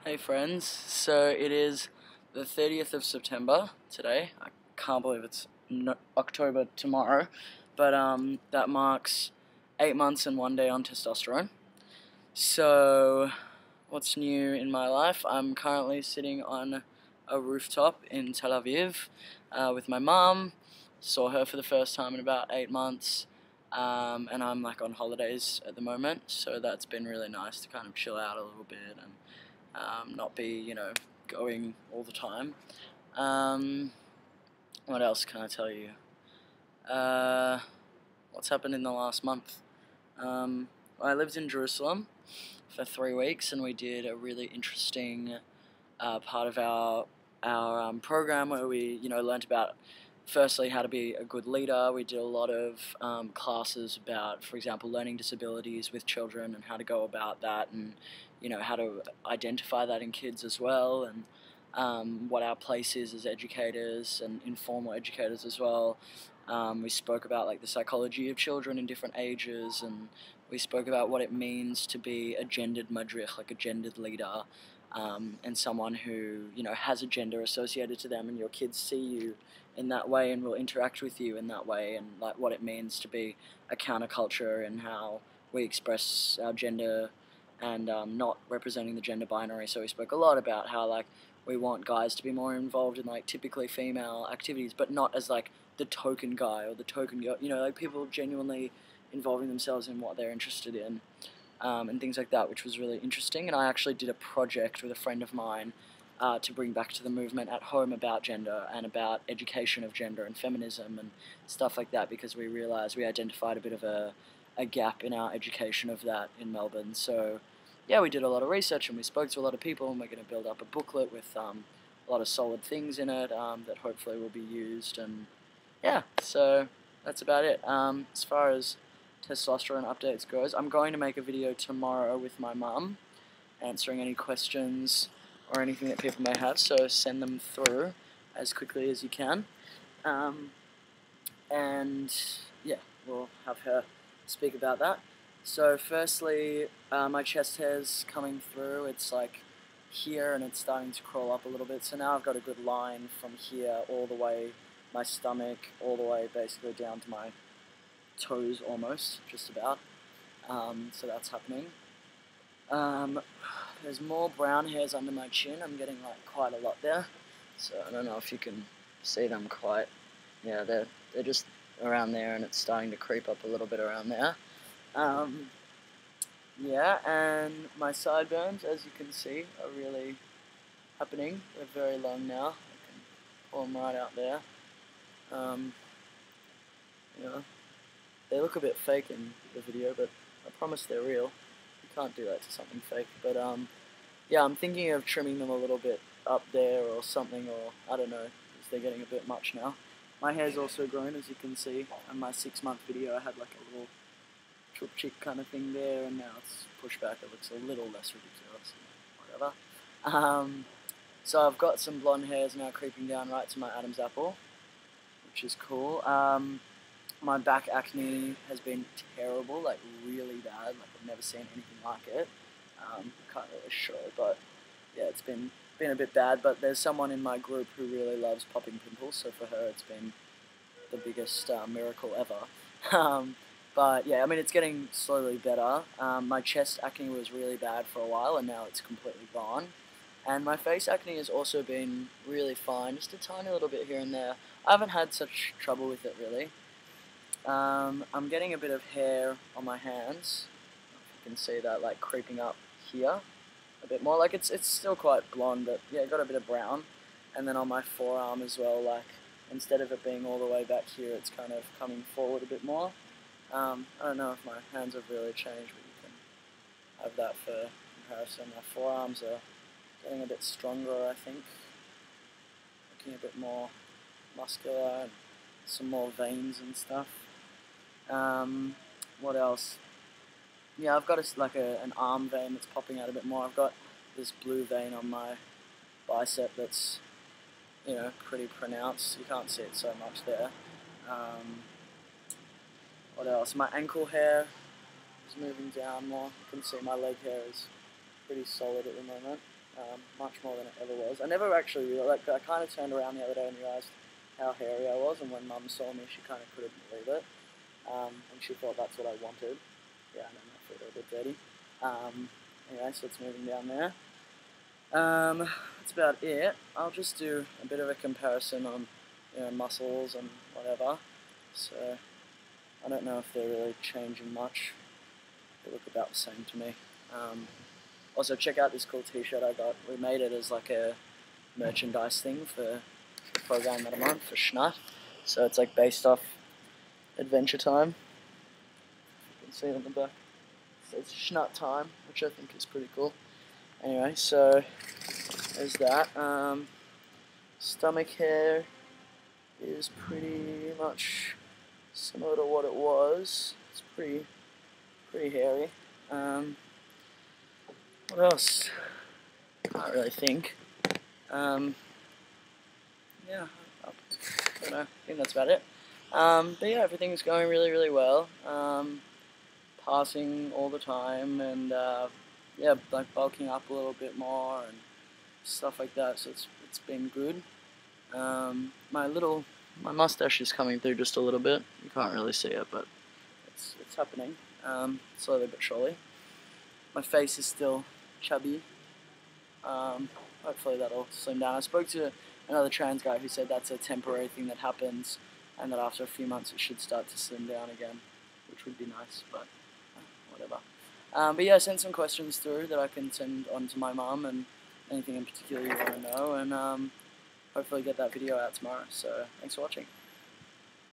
Hey friends, so it is the 30th of September today. I can't believe it's October tomorrow, but that marks 8 months and 1 day on testosterone. So what's new in my life? I'm currently sitting on a rooftop in Tel Aviv with my mum. Saw her for the first time in about 8 months. And I'm like on holidays at the moment, so that's been really nice to kind of chill out a little bit and not be, going all the time. What else can I tell you? What's happened in the last month? I lived in Jerusalem for 3 weeks, and we did a really interesting part of our program where we, learned about firstly how to be a good leader. We did a lot of classes about, for example, learning disabilities with children and how to go about that, and how to identify that in kids as well, and what our place is as educators and informal educators as well. We spoke about like the psychology of children in different ages, and we spoke about what it means to be a gendered madrich, like a gendered leader, and someone who has a gender associated to them, and your kids see you in that way and will interact with you in that way, and like what it means to be a counterculture and how we express our gender and not representing the gender binary. So we spoke a lot about how like we want guys to be more involved in like typically female activities, but not as like the token guy or the token girl, like people genuinely involving themselves in what they're interested in, and things like that, which was really interesting. And I actually did a project with a friend of mine to bring back to the movement at home about gender and about education of gender and feminism and stuff like that, because we realised we identified a bit of a gap in our education of that in Melbourne. So yeah, we did a lot of research and we spoke to a lot of people, and we're going to build up a booklet with a lot of solid things in it that hopefully will be used. And yeah, so that's about it. As far as testosterone updates goes, I'm going to make a video tomorrow with my mum answering any questions or anything that people may have, so send them through as quickly as you can. And yeah, we'll have her speak about that. So firstly, my chest hair's coming through. It's like here and it's starting to crawl up a little bit. So now I've got a good line from here all the way, my stomach, all the way basically down to my toes almost, just about. So that's happening. There's more brown hairs under my chin. I'm getting like quite a lot there. So I don't know if you can see them quite. Yeah, they're just around there, and it's starting to creep up a little bit around there. Yeah, and my sideburns, as you can see, are really happening. They're very long now. I can pull them right out there. They look a bit fake in the video, but I promise they're real. You can't do that to something fake. But yeah, I'm thinking of trimming them a little bit up there or something, or I don't know, because they're getting a bit much now. My hair's also grown, as you can see. In my 6-month video, I had like a little chick kind of thing there, and now it's pushed back. It looks a little less ridiculous, whatever. So I've got some blonde hairs now creeping down right to my Adam's apple, which is cool. My back acne has been terrible, like really bad. Like I've never seen anything like it. Can't really show, but yeah, it's been a bit bad. But there's someone in my group who really loves popping pimples, so for her it's been the biggest miracle ever. But yeah, I mean, it's getting slowly better. My chest acne was really bad for a while, and now it's completely gone. And my face acne has also been really fine, just a tiny little bit here and there. I haven't had such trouble with it, really. I'm getting a bit of hair on my hands. You can see that, like, creeping up here a bit more. Like, it's still quite blonde, but yeah, got a bit of brown. And then on my forearm as well, like, instead of it being all the way back here, it's kind of coming forward a bit more. I don't know if my hands have really changed, but you can have that for comparison. My forearms are getting a bit stronger, I think. Looking a bit more muscular, and some more veins and stuff. What else? Yeah, I've got an arm vein that's popping out a bit more. I've got this blue vein on my bicep that's, pretty pronounced. You can't see it so much there. What else? My ankle hair is moving down more. You can see my leg hair is pretty solid at the moment. much more than it ever was. I never actually realized, I kind of turned around the other day and realized how hairy I was, and when Mum saw me, she kind of couldn't believe it, and she thought that's what I wanted. Yeah, I know my feet are a bit dirty. Anyway, so it's moving down there. That's about it. I'll just do a bit of a comparison on, muscles and whatever. So I don't know if they're really changing much. They look about the same to me. Also, check out this cool T-shirt I got. We made it as like a merchandise thing for the program that I'm on for Schnut. So it's like based off Adventure Time. You can see it on the back. So it's Schnut Time, which I think is pretty cool. Anyway, so there's that. Stomach hair is pretty much similar to what it was. It's pretty hairy. What else? Can't really think. Yeah, I don't know. I think that's about it. But yeah, everything's going really well. Passing all the time, and yeah, like bulking up a little bit more and stuff like that. So it's been good. My mustache is coming through just a little bit. You can't really see it, but it's happening. Slowly but surely. My face is still chubby. Hopefully that'll slim down. I spoke to another trans guy who said that's a temporary thing that happens, and that after a few months it should start to slim down again, which would be nice, but whatever. But yeah, send some questions through that I can send on to my mum, and anything in particular you want to know, and hopefully get that video out tomorrow. So thanks for watching.